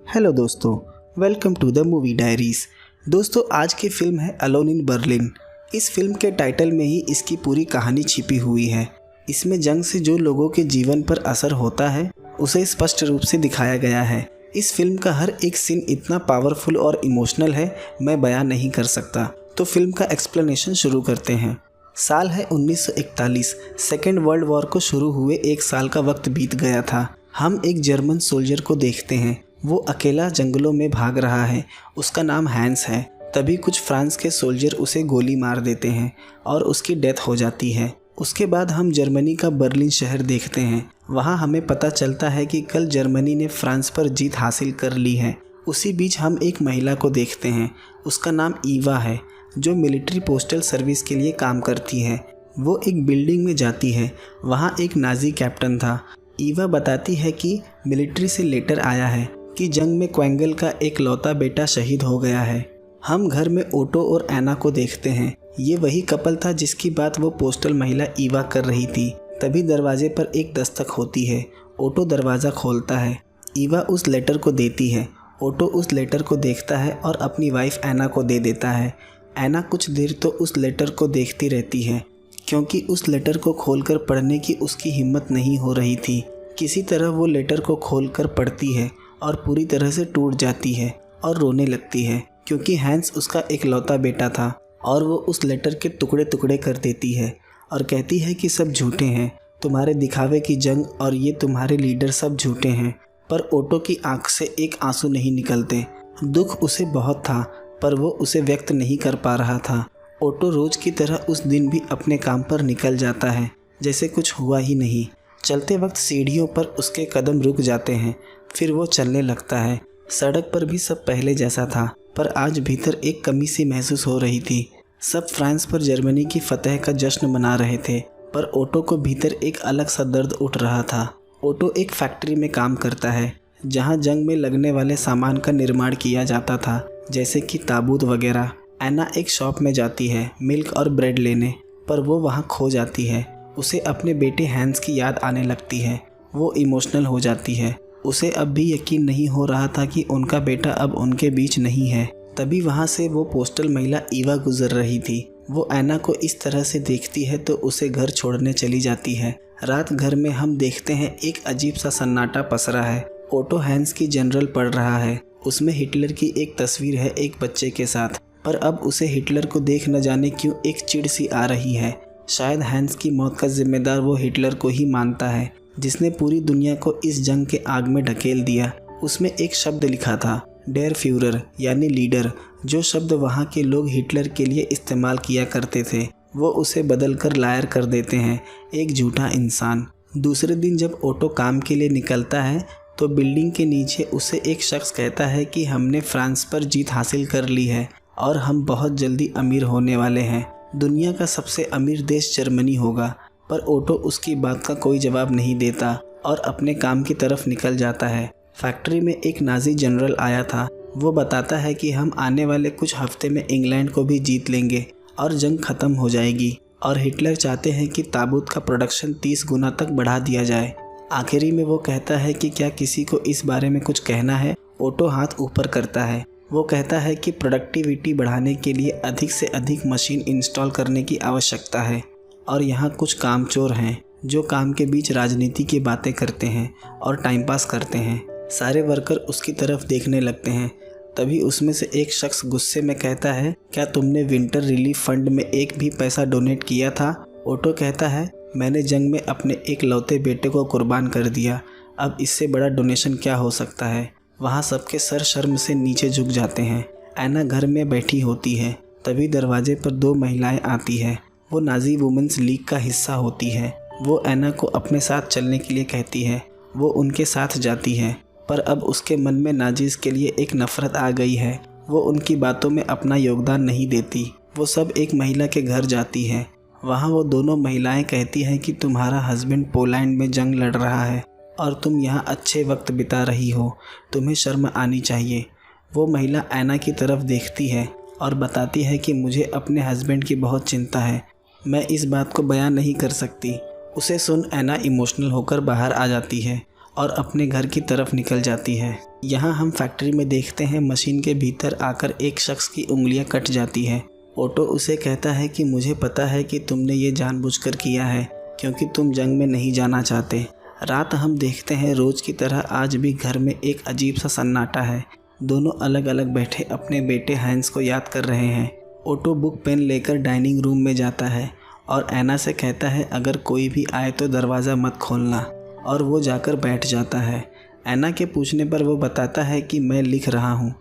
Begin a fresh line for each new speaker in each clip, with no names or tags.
Hello दोस्तों, welcome to the movie diaries. दोस्तों, आज की फिल्म है अलोन इन बर्लिन। इस फिल्म के टाइटल में ही इसकी पूरी कहानी छिपी हुई है। इसमें जंग से जो लोगों के जीवन पर असर होता है उसे स्पष्ट रूप से दिखाया गया है। इस फिल्म का हर एक सीन इतना पावरफुल और इमोशनल है, मैं बयान नहीं कर सकता। तो फिल्म का एक्सप्लेनेशन शुरू करते हैं। साल है 1941। सेकेंड वर्ल्ड वॉर को शुरू हुए एक साल का वक्त बीत गया था। हम एक जर्मन सोल्जर को देखते हैं। वो अकेला जंगलों में भाग रहा है। उसका नाम हैंस है। तभी कुछ फ्रांस के सोल्जर उसे गोली मार देते हैं और उसकी डेथ हो जाती है। उसके बाद हम जर्मनी का बर्लिन शहर देखते हैं। वहाँ हमें पता चलता है कि कल जर्मनी ने फ्रांस पर जीत हासिल कर ली है। उसी बीच हम एक महिला को देखते हैं। उसका नाम ईवा है, जो मिलिट्री पोस्टल सर्विस के लिए काम करती है। वो एक बिल्डिंग में जाती है। वहाँ एक नाजी कैप्टन था। ईवा बताती है कि मिलिट्री से लेटर आया है कि जंग में क्वेंगल का एक लौता बेटा शहीद हो गया है। हम घर में ओटो और एना को देखते हैं। ये वही कपल था जिसकी बात वो पोस्टल महिला ईवा कर रही थी। तभी दरवाजे पर एक दस्तक होती है। ओटो दरवाज़ा खोलता है। ईवा उस लेटर को देती है। ओटो उस लेटर को देखता है और अपनी वाइफ एना को दे देता है। एना कुछ देर तो उस लेटर को देखती रहती है, क्योंकि उस लेटर को खोलकर पढ़ने की उसकी हिम्मत नहीं हो रही थी। किसी तरह वो लेटर को खोलकर पढ़ती है और पूरी तरह से टूट जाती है और रोने लगती है, क्योंकि हैंस उसका इकलौता बेटा था। और वो उस लेटर के टुकड़े टुकड़े कर देती है और कहती है कि सब झूठे हैं, तुम्हारे दिखावे की जंग और ये तुम्हारे लीडर सब झूठे हैं। पर ओटो की आंख से एक आंसू नहीं निकलते। दुख उसे बहुत था, पर वो उसे व्यक्त नहीं कर पा रहा था। ओटो रोज की तरह उस दिन भी अपने काम पर निकल जाता है, जैसे कुछ हुआ ही नहीं। चलते वक्त सीढ़ियों पर उसके कदम रुक जाते हैं, फिर वो चलने लगता है। सड़क पर भी सब पहले जैसा था, पर आज भीतर एक कमी सी महसूस हो रही थी। सब फ्रांस पर जर्मनी की फतह का जश्न मना रहे थे, पर ओटो को भीतर एक अलग सा दर्द उठ रहा था। ओटो एक फैक्ट्री में काम करता है, जहाँ जंग में लगने वाले सामान का निर्माण किया जाता था, जैसे कि ताबूत वगैरह। एना एक शॉप में जाती है मिल्क और ब्रेड लेने, पर वो वहाँ खो जाती है। उसे अपने बेटे हैंस की याद आने लगती है। वो इमोशनल हो जाती है। उसे अब भी यकीन नहीं हो रहा था कि उनका बेटा अब उनके बीच नहीं है। तभी वहाँ से वो पोस्टल महिला ईवा गुजर रही थी। वो एना को इस तरह से देखती है तो उसे घर छोड़ने चली जाती है। रात घर में हम देखते हैं एक अजीब सा सन्नाटा पसरा है। ओटो हैंस की जनरल पढ़ रहा है। उसमें हिटलर की एक तस्वीर है एक बच्चे के साथ, पर अब उसे हिटलर को देख न जाने क्यों एक चिढ़ सी आ रही है। शायद हैंस की मौत का जिम्मेदार वो हिटलर को ही मानता है, जिसने पूरी दुनिया को इस जंग के आग में ढकेल दिया। उसमें एक शब्द लिखा था, डेर फ्यूरर, यानी लीडर, जो शब्द वहाँ के लोग हिटलर के लिए इस्तेमाल किया करते थे। वो उसे बदल कर लायर कर देते हैं, एक झूठा इंसान। दूसरे दिन जब ओटो काम के लिए निकलता है तो बिल्डिंग के नीचे उसे एक शख्स कहता है कि हमने फ्रांस पर जीत हासिल कर ली है और हम बहुत जल्दी अमीर होने वाले हैं। दुनिया का सबसे अमीर देश जर्मनी होगा। पर ओटो उसकी बात का कोई जवाब नहीं देता और अपने काम की तरफ निकल जाता है। फैक्ट्री में एक नाजी जनरल आया था। वो बताता है कि हम आने वाले कुछ हफ्ते में इंग्लैंड को भी जीत लेंगे और जंग ख़त्म हो जाएगी, और हिटलर चाहते हैं कि ताबूत का प्रोडक्शन 30 गुना तक बढ़ा दिया जाए। आखिरी में वो कहता है कि क्या किसी को इस बारे में कुछ कहना है। ओटो हाथ ऊपर करता है। वो कहता है कि प्रोडक्टिविटी बढ़ाने के लिए अधिक से अधिक मशीन इंस्टॉल करने की आवश्यकता है, और यहाँ कुछ कामचोर हैं जो काम के बीच राजनीति की बातें करते हैं और टाइम पास करते हैं। सारे वर्कर उसकी तरफ देखने लगते हैं। तभी उसमें से एक शख्स गुस्से में कहता है, क्या तुमने विंटर रिलीफ फंड में एक भी पैसा डोनेट किया था? ओटो कहता है, मैंने जंग में अपने एक लौते बेटे को कुर्बान कर दिया। अब इससे बड़ा डोनेशन क्या हो सकता है? वहाँ सबके सर शर्म से नीचे झुक जाते हैं। एना घर में बैठी होती है। तभी दरवाजे पर दो महिलाएं आती हैं। वो नाजी वुमेन्स लीग का हिस्सा होती है। वो एना को अपने साथ चलने के लिए कहती है। वो उनके साथ जाती है, पर अब उसके मन में नाजीज के लिए एक नफ़रत आ gई है। वो उनकी बातों में अपना योगदान नहीं देती। वो सब एक महिला के घर जाती है। वहाँ वो दोनों महिलाएं कहती हैं कि तुम्हारा हस्बैंड पोलैंड में जंग लड़ रहा है और तुम यहाँ अच्छे वक्त बिता रही हो, तुम्हें शर्म आनी चाहिए। वो महिला एना की तरफ देखती है और बताती है कि मुझे अपने हस्बैंड की बहुत चिंता है, मैं इस बात को बयान नहीं कर सकती। उसे सुन एना इमोशनल होकर बाहर आ जाती है और अपने घर की तरफ निकल जाती है। यहाँ हम फैक्ट्री में देखते हैं मशीन के भीतर आकर एक शख्स की उंगलियां कट जाती है। ओटो उसे कहता है कि मुझे पता है कि तुमने ये जानबूझकर किया है क्योंकि तुम जंग में नहीं जाना चाहते। रात हम देखते हैं रोज़ की तरह आज भी घर में एक अजीब सा सन्नाटा है। दोनों अलग अलग बैठे अपने बेटे हैंस को याद कर रहे हैं। ओटो बुक पेन लेकर डाइनिंग रूम में जाता है और ऐना से कहता है अगर कोई भी आए तो दरवाज़ा मत खोलना, और वो जाकर बैठ जाता है। ऐना के पूछने पर वो बताता है कि मैं लिख रहा हूँ।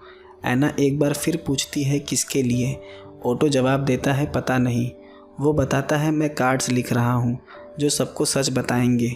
ऐना एक बार फिर पूछती है किसके लिए। ओटो जवाब देता है पता नहीं। वो बताता है मैं कार्ड्स लिख रहा हूँ जो सबको सच बताएंगे।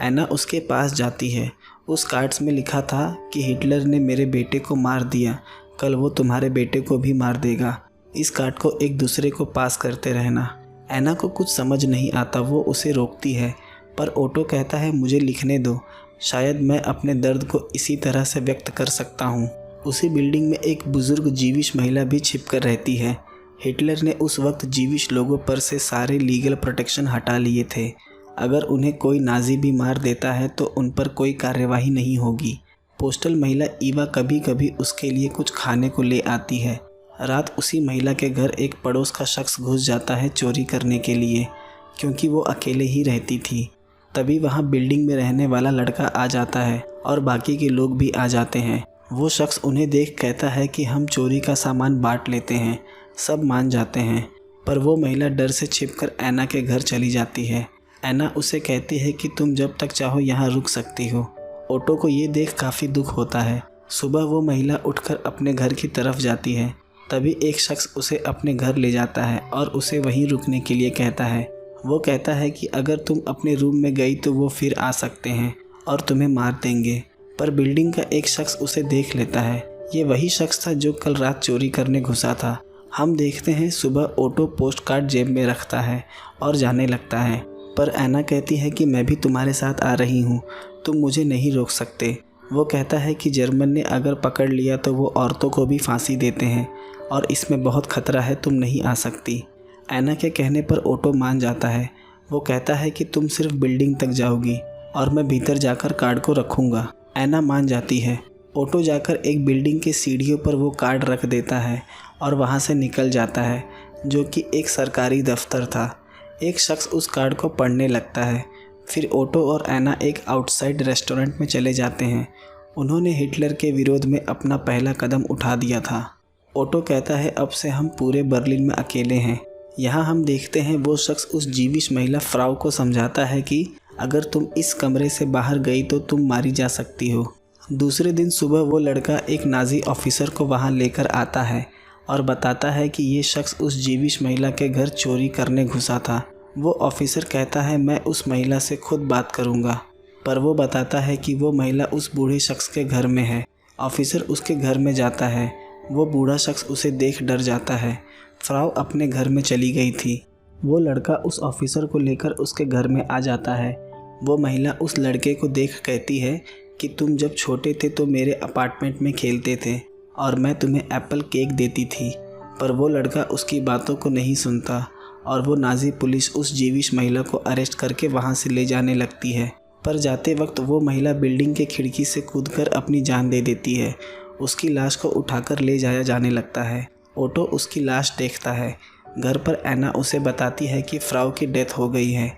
ऐना उसके पास जाती है। उस कार्ड्स में लिखा था कि हिटलर ने मेरे बेटे को मार दिया, कल वो तुम्हारे बेटे को भी मार देगा। इस कार्ड को एक दूसरे को पास करते रहना। ऐना को कुछ समझ नहीं आता, वो उसे रोकती है, पर ओटो कहता है मुझे लिखने दो, शायद मैं अपने दर्द को इसी तरह से व्यक्त कर सकता हूँ। उसी बिल्डिंग में एक बुज़ुर्ग जीविश महिला भी छिपकर रहती है। हिटलर ने उस वक्त जीविश लोगों पर से सारे लीगल प्रोटेक्शन हटा लिए थे। अगर उन्हें कोई नाजी भी मार देता है तो उन पर कोई कार्यवाही नहीं होगी। पोस्टल महिला ईवा कभी कभी उसके लिए कुछ खाने को ले आती है। रात उसी महिला के घर एक पड़ोस का शख्स घुस जाता है चोरी करने के लिए, क्योंकि वो अकेले ही रहती थी। तभी वहाँ बिल्डिंग में रहने वाला लड़का आ जाता है और बाकी के लोग भी आ जाते हैं। वो शख्स उन्हें देख कहता है कि हम चोरी का सामान बांट लेते हैं। सब मान जाते हैं, पर वो महिला डर से छिपकर ऐना के घर चली जाती है। ऐना उसे कहती है कि तुम जब तक चाहो यहाँ रुक सकती हो। ओटो को ये देख काफ़ी दुख होता है। सुबह वो महिला उठकर अपने घर की तरफ जाती है। तभी एक शख्स उसे अपने घर ले जाता है और उसे वहीं रुकने के लिए कहता है। वो कहता है कि अगर तुम अपने रूम में गई तो वो फिर आ सकते हैं और तुम्हें मार देंगे। पर बिल्डिंग का एक शख्स उसे देख लेता है। ये वही शख्स था जो कल रात चोरी करने घुसा था। हम देखते हैं सुबह ओटो पोस्ट कार्ड जेब में रखता है और जाने लगता है, पर ऐना कहती है कि मैं भी तुम्हारे साथ आ रही हूँ, तुम मुझे नहीं रोक सकते। वो कहता है कि जर्मन ने अगर पकड़ लिया तो वो औरतों को भी फांसी देते हैं और इसमें बहुत खतरा है, तुम नहीं आ सकती। ऐना के कहने पर ओटो मान जाता है। वो कहता है कि तुम सिर्फ बिल्डिंग तक जाओगी और मैं भीतर जाकर कार्ड को रखूँगा। ऐना मान जाती है। ओटो जाकर एक बिल्डिंग के सीढ़ियों पर वो कार्ड रख देता है और वहाँ से निकल जाता है, जो कि एक सरकारी दफ्तर था। एक शख्स उस कार्ड को पढ़ने लगता है। फिर ओटो और ऐना एक आउटसाइड रेस्टोरेंट में चले जाते हैं। उन्होंने हिटलर के विरोध में अपना पहला कदम उठा दिया था। ओटो कहता है अब से हम पूरे बर्लिन में अकेले हैं। यहाँ हम देखते हैं वो शख्स उस जीविश महिला फ्राउ को समझाता है कि अगर तुम इस कमरे से बाहर गई तो तुम मारी जा सकती हो। दूसरे दिन सुबह वो लड़का एक नाजी ऑफिसर को वहाँ लेकर आता है और बताता है कि ये शख्स उस जीविश महिला के घर चोरी करने घुसा था। वो ऑफिसर कहता है मैं उस महिला से खुद बात करूँगा, पर वो बताता है कि वो महिला उस बूढ़े शख्स के घर में है। ऑफिसर उसके घर में जाता है। वो बूढ़ा शख्स उसे देख डर जाता है। फ्राउ अपने घर में चली गई थी। वो लड़का उस ऑफिसर को लेकर उसके घर में आ जाता है। वो महिला उस लड़के को देख कहती है कि तुम जब छोटे थे तो मेरे अपार्टमेंट में खेलते थे और मैं तुम्हें एप्पल केक देती थी। पर वो लड़का उसकी बातों को नहीं सुनता और वो नाजी पुलिस उस जीविश महिला को अरेस्ट करके वहाँ से ले जाने लगती है। पर जाते वक्त वो महिला बिल्डिंग के खिड़की से कूदकर अपनी जान दे देती है। उसकी लाश को उठाकर ले जाया जाने लगता है। ओटो उसकी लाश देखता है। घर पर ऐना उसे बताती है कि फ्राउ की डेथ हो गई है।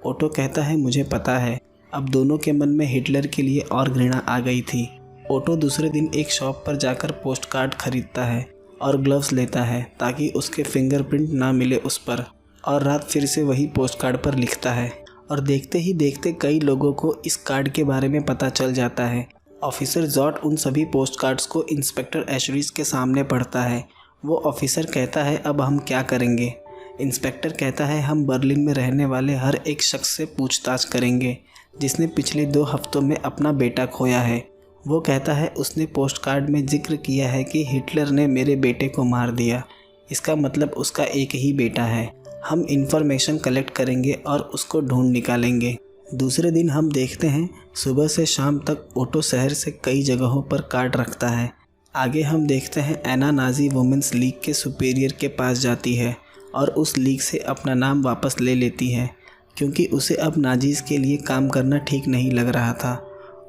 ओटो कहता है मुझे पता है। अब दोनों के मन में हिटलर के लिए और घृणा आ गई थी। ओटो दूसरे दिन एक शॉप पर जाकर पोस्ट कार्ड खरीदता है और ग्लव्स लेता है ताकि उसके फिंगरप्रिंट ना मिले उस पर, और रात फिर से वही पोस्ट कार्ड पर लिखता है। और देखते ही देखते कई लोगों को इस कार्ड के बारे में पता चल जाता है। ऑफिसर जॉट उन सभी पोस्ट कार्ड्स को इंस्पेक्टर एशरीज के सामने पढ़ता है। वो ऑफिसर कहता है अब हम क्या करेंगे। इंस्पेक्टर कहता है हम बर्लिन में रहने वाले हर एक शख्स से पूछताछ करेंगे जिसने पिछले 2 हफ्तों में अपना बेटा खोया है। वो कहता है उसने पोस्ट कार्ड में जिक्र किया है कि हिटलर ने मेरे बेटे को मार दिया, इसका मतलब उसका एक ही बेटा है। हम इंफॉर्मेशन कलेक्ट करेंगे और उसको ढूंढ निकालेंगे। दूसरे दिन हम देखते हैं सुबह से शाम तक ओटो शहर से कई जगहों पर कार्ड रखता है। आगे हम देखते हैं ऐना नाजी वुमेंस लीग के सुपीरियर के पास जाती है और उस लीग से अपना नाम वापस ले लेती है क्योंकि उसे अब नाजीज़ के लिए काम करना ठीक नहीं लग रहा था।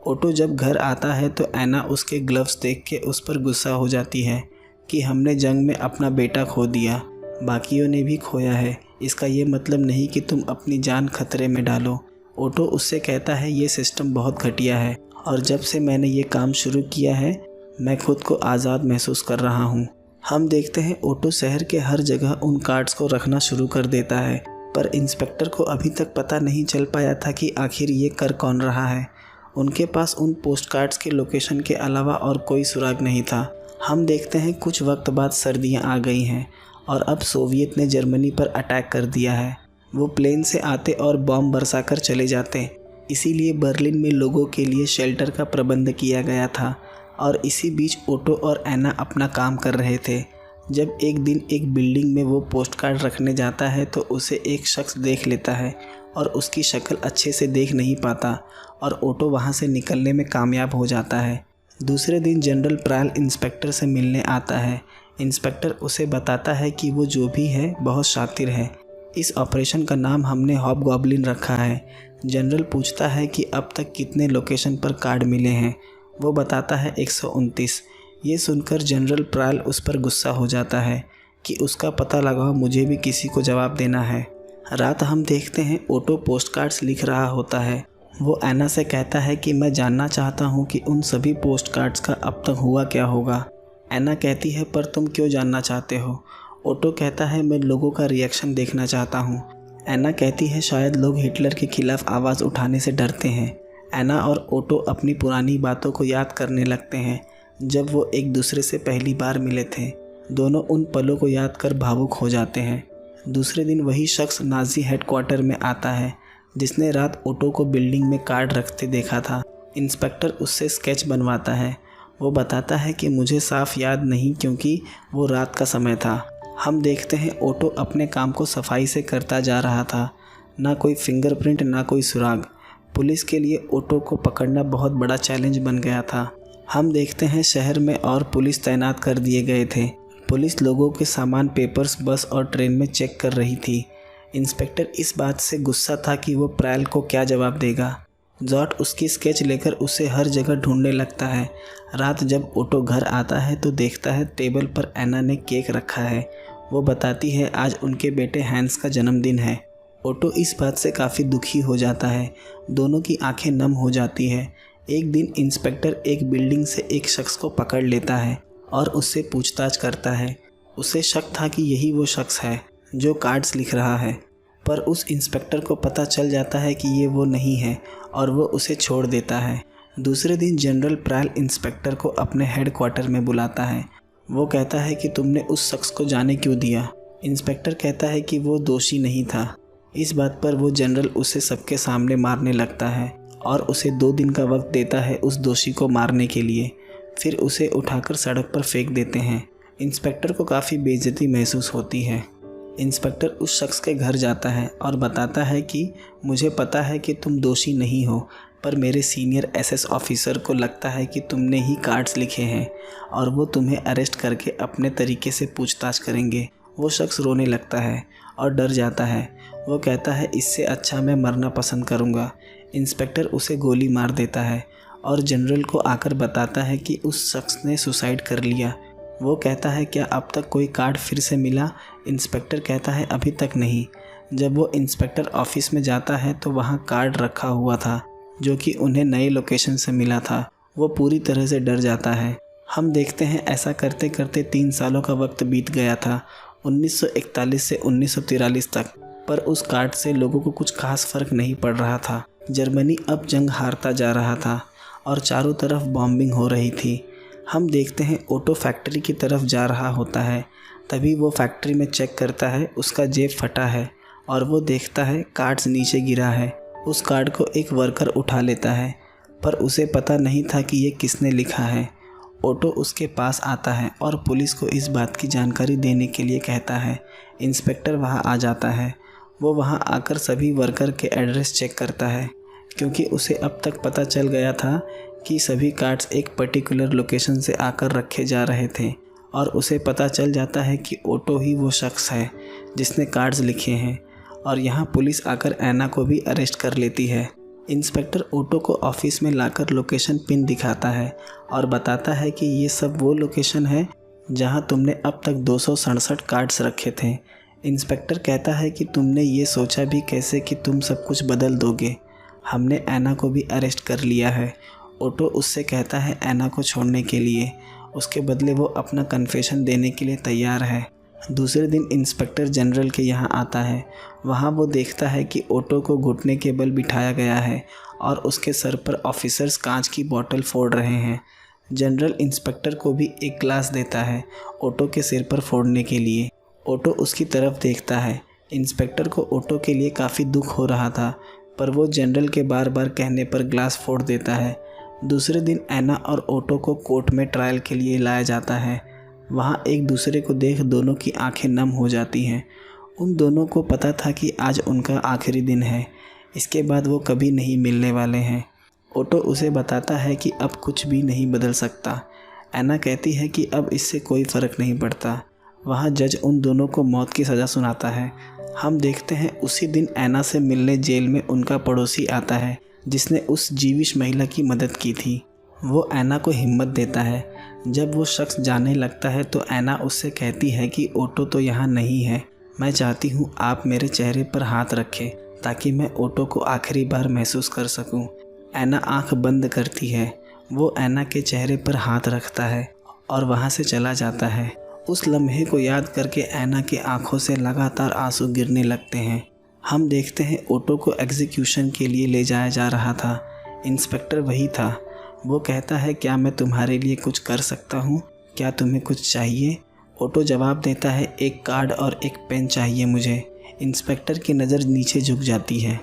ओटो जब घर आता है तो ऐना उसके ग्लव्स देख के उस पर गुस्सा हो जाती है कि हमने जंग में अपना बेटा खो दिया, बाकियों ने भी खोया है, इसका ये मतलब नहीं कि तुम अपनी जान खतरे में डालो। ओटो उससे कहता है ये सिस्टम बहुत घटिया है और जब से मैंने ये काम शुरू किया है मैं खुद को आज़ाद महसूस कर रहा हूँ। हम देखते हैं ओटो शहर के हर जगह उन कार्ड्स को रखना शुरू कर देता है, पर इंस्पेक्टर को अभी तक पता नहीं चल पाया था कि आखिर ये कर कौन रहा है। उनके पास उन पोस्ट कार्ड्स के लोकेशन के अलावा और कोई सुराग नहीं था। हम देखते हैं कुछ वक्त बाद सर्दियाँ आ गई हैं और अब सोवियत ने जर्मनी पर अटैक कर दिया है। वो प्लेन से आते और बॉम्ब बरसाकर चले जाते, इसीलिए बर्लिन में लोगों के लिए शेल्टर का प्रबंध किया गया था और इसी बीच ओटो और ऐना अपना काम कर रहे थे। जब एक दिन एक बिल्डिंग में वो पोस्ट कार्ड रखने जाता है तो उसे एक शख्स देख लेता है और उसकी शक्ल अच्छे से देख नहीं पाता और ओटो वहाँ से निकलने में कामयाब हो जाता है। दूसरे दिन जनरल प्रायल इंस्पेक्टर से मिलने आता है। इंस्पेक्टर उसे बताता है कि वो जो भी है बहुत शातिर है। इस ऑपरेशन का नाम हमने हॉबगॉब्लिन रखा है। जनरल पूछता है कि अब तक कितने लोकेशन पर कार्ड मिले हैं। वो बताता है 129। ये सुनकर जनरल प्रायल उस पर गुस्सा हो जाता है कि उसका पता लगाओ, मुझे भी किसी को जवाब देना है। रात हम देखते हैं ओटो पोस्ट कार्ड्स लिख रहा होता है। वो ऐना से कहता है कि मैं जानना चाहता हूँ कि उन सभी पोस्ट कार्ड्स का अब तक हुआ क्या होगा। ऐना कहती है पर तुम क्यों जानना चाहते हो? ओटो कहता है मैं लोगों का रिएक्शन देखना चाहता हूँ। ऐना कहती है शायद लोग हिटलर के खिलाफ आवाज़ उठाने से डरते हैं। ऐना और ओटो अपनी पुरानी बातों को याद करने लगते हैं जब वो एक दूसरे से पहली बार मिले थे। दोनों उन पलों को याद कर भावुक हो जाते हैं। दूसरे दिन वही शख्स नाज़ी हेडक्वार्टर में आता है जिसने रात ओटो को बिल्डिंग में कार्ड रखते देखा था। इंस्पेक्टर उससे स्केच बनवाता है। वो बताता है कि मुझे साफ याद नहीं क्योंकि वो रात का समय था। हम देखते हैं ओटो अपने काम को सफाई से करता जा रहा था। ना कोई फिंगरप्रिंट ना कोई सुराग। पुलिस के लिए ओटो को पकड़ना बहुत बड़ा चैलेंज बन गया था। हम देखते हैं शहर में और पुलिस तैनात कर दिए गए थे। पुलिस लोगों के सामान, पेपर्स बस और ट्रेन में चेक कर रही थी। इंस्पेक्टर इस बात से गुस्सा था कि वो प्रायल को क्या जवाब देगा। जॉर्ज उसकी स्केच लेकर उसे हर जगह ढूंढने लगता है। रात जब ओटो घर आता है तो देखता है टेबल पर ऐना ने केक रखा है। वो बताती है आज उनके बेटे हैंस का जन्मदिन है। ओटो इस बात से काफ़ी दुखी हो जाता है। दोनों की आंखें नम हो जाती है। एक दिन इंस्पेक्टर एक बिल्डिंग से एक शख्स को पकड़ लेता है और उससे पूछताछ करता है। उसे शक था कि यही वो शख्स है जो कार्ड्स लिख रहा है, पर उस इंस्पेक्टर को पता चल जाता है कि ये वो नहीं है और वो उसे छोड़ देता है। दूसरे दिन जनरल प्रायल इंस्पेक्टर को अपने हेडक्वार्टर में बुलाता है। वो कहता है कि तुमने उस शख्स को जाने क्यों दिया? इंस्पेक्टर कहता है कि वो दोषी नहीं था। इस बात पर वो जनरल उसे सबके सामने मारने लगता है और उसे 2 दिन का वक्त देता है उस दोषी को मारने के लिए। फिर उसे उठाकर सड़क पर फेंक देते हैं। इंस्पेक्टर को काफ़ी बेइज्जती महसूस होती है। इंस्पेक्टर उस शख्स के घर जाता है और बताता है कि मुझे पता है कि तुम दोषी नहीं हो, पर मेरे सीनियर एसएस ऑफिसर को लगता है कि तुमने ही कार्ड्स लिखे हैं और वो तुम्हें अरेस्ट करके अपने तरीके से पूछताछ करेंगे। वो शख्स रोने लगता है और डर जाता है। वो कहता है इससे अच्छा मैं मरना पसंद करूँगा। इंस्पेक्टर उसे गोली मार देता है और जनरल को आकर बताता है कि उस शख्स ने सुसाइड कर लिया। वो कहता है क्या अब तक कोई कार्ड फिर से मिला? इंस्पेक्टर कहता है अभी तक नहीं। जब वो इंस्पेक्टर ऑफिस में जाता है तो वहाँ कार्ड रखा हुआ था जो कि उन्हें नए लोकेशन से मिला था। वो पूरी तरह से डर जाता है। हम देखते हैं ऐसा करते करते 3 सालों का वक्त बीत गया था, 1941 से 1943 तक, पर उस कार्ड से लोगों को कुछ खास फर्क नहीं पड़ रहा था। जर्मनी अब जंग हारता जा रहा था और चारों तरफ बॉम्बिंग हो रही थी। हम देखते हैं ओटो फैक्ट्री की तरफ जा रहा होता है। तभी वो फैक्ट्री में चेक करता है, उसका जेब फटा है और वो देखता है कार्ड्स नीचे गिरा है। उस कार्ड को एक वर्कर उठा लेता है, पर उसे पता नहीं था कि ये किसने लिखा है। ओटो उसके पास आता है और पुलिस को इस बात की जानकारी देने के लिए कहता है। इंस्पेक्टर वहाँ आ जाता है। वो वहाँ आकर सभी वर्कर के एड्रेस चेक करता है क्योंकि उसे अब तक पता चल गया था कि सभी कार्ड्स एक पर्टिकुलर लोकेशन से आकर रखे जा रहे थे और उसे पता चल जाता है कि ओटो ही वो शख्स है जिसने कार्ड्स लिखे हैं। और यहाँ पुलिस आकर ऐना को भी अरेस्ट कर लेती है। इंस्पेक्टर ओटो को ऑफिस में लाकर लोकेशन पिन दिखाता है और बताता है कि ये सब वो लोकेशन है जहां तुमने अब तक 267 कार्ड्स रखे थे। इंस्पेक्टर कहता है कि तुमने ये सोचा भी कैसे कि तुम सब कुछ बदल दोगे। हमने ऐना को भी अरेस्ट कर लिया है। ओटो उससे कहता है ऐना को छोड़ने के लिए, उसके बदले वो अपना कन्फेशन देने के लिए तैयार है। दूसरे दिन इंस्पेक्टर जनरल के यहाँ आता है। वहाँ वो देखता है कि ओटो को घुटने के बल बिठाया गया है और उसके सर पर ऑफिसर्स कांच की बोतल फोड़ रहे हैं। जनरल इंस्पेक्टर को भी एक ग्लास देता है ओटो के सिर पर फोड़ने के लिए। ओटो उसकी तरफ देखता है। इंस्पेक्टर को ओटो के लिए काफ़ी दुख हो रहा था, पर वो जनरल के बार बार कहने पर ग्लास फोड़ देता है। दूसरे दिन ऐना और ओटो को कोर्ट में ट्रायल के लिए लाया जाता है। वहाँ एक दूसरे को देख दोनों की आंखें नम हो जाती हैं। उन दोनों को पता था कि आज उनका आखिरी दिन है, इसके बाद वो कभी नहीं मिलने वाले हैं। ओटो उसे बताता है कि अब कुछ भी नहीं बदल सकता। ऐना कहती है कि अब इससे कोई फ़र्क नहीं पड़ता। वहाँ जज उन दोनों को मौत की सज़ा सुनाता है। हम देखते हैं उसी दिन ऐना से मिलने जेल में उनका पड़ोसी आता है जिसने उस जीविश महिला की मदद की थी। वो ऐना को हिम्मत देता है। जब वो शख्स जाने लगता है तो ऐना उससे कहती है कि ओटो तो यहाँ नहीं है। मैं चाहती हूँ आप मेरे चेहरे पर हाथ रखें ताकि मैं ओटो को आखिरी बार महसूस कर सकूँ। ऐना आंख बंद करती है। वो ऐना के चेहरे पर हाथ रखता है और वहाँ से चला जाता है। उस लम्हे को याद करके ऐना की आंखों से लगातार आंसू गिरने लगते हैं। हम देखते हैं ओटो को एग्जीक्यूशन के लिए ले जाया जा रहा था। इंस्पेक्टर वही था। वो कहता है क्या मैं तुम्हारे लिए कुछ कर सकता हूँ, क्या तुम्हें कुछ चाहिए? ओटो जवाब देता है एक कार्ड और एक पेन चाहिए मुझे। इंस्पेक्टर की नज़र नीचे झुक जाती है।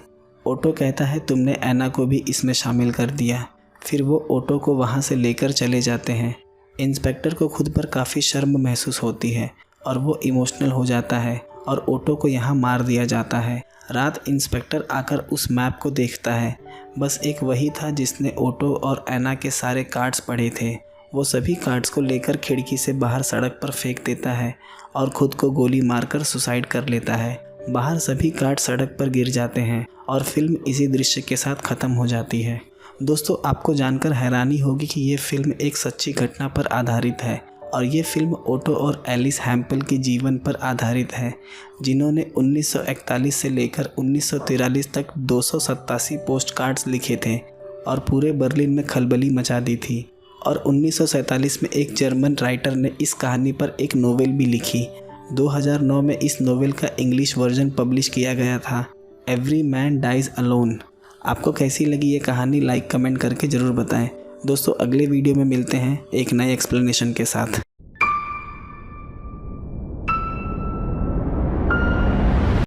ओटो कहता है तुमने ऐना को भी इसमें शामिल कर दिया। फिर वो ओटो को वहाँ से लेकर चले जाते हैं। इंस्पेक्टर को खुद पर काफ़ी शर्म महसूस होती है और वो इमोशनल हो जाता है और ओटो को यहाँ मार दिया जाता है। रात इंस्पेक्टर आकर उस मैप को देखता है। बस एक वही था जिसने ओटो और ऐना के सारे कार्ड्स पढ़े थे। वो सभी कार्ड्स को लेकर खिड़की से बाहर सड़क पर फेंक देता है और खुद को गोली मारकर सुसाइड कर लेता है। बाहर सभी कार्ड सड़क पर गिर जाते हैं और फिल्म इसी दृश्य के साथ ख़त्म हो जाती है। दोस्तों, आपको जानकर हैरानी होगी कि ये फिल्म एक सच्ची घटना पर आधारित है और ये फिल्म ओटो और एलिस हैम्पल के जीवन पर आधारित है, जिन्होंने 1941 से लेकर 1943 तक 287 पोस्ट कार्ड्स लिखे थे और पूरे बर्लिन में खलबली मचा दी थी। और 1947 में एक जर्मन राइटर ने इस कहानी पर एक नोवेल भी लिखी। 2009 में इस नोवेल का इंग्लिश वर्जन पब्लिश किया गया था, एवरी मैन डाइज अलोन। आपको कैसी लगी ये कहानी लाइक कमेंट करके ज़रूर बताएं। दोस्तों, अगले वीडियो में मिलते हैं एक नए एक्सप्लेनेशन के साथ।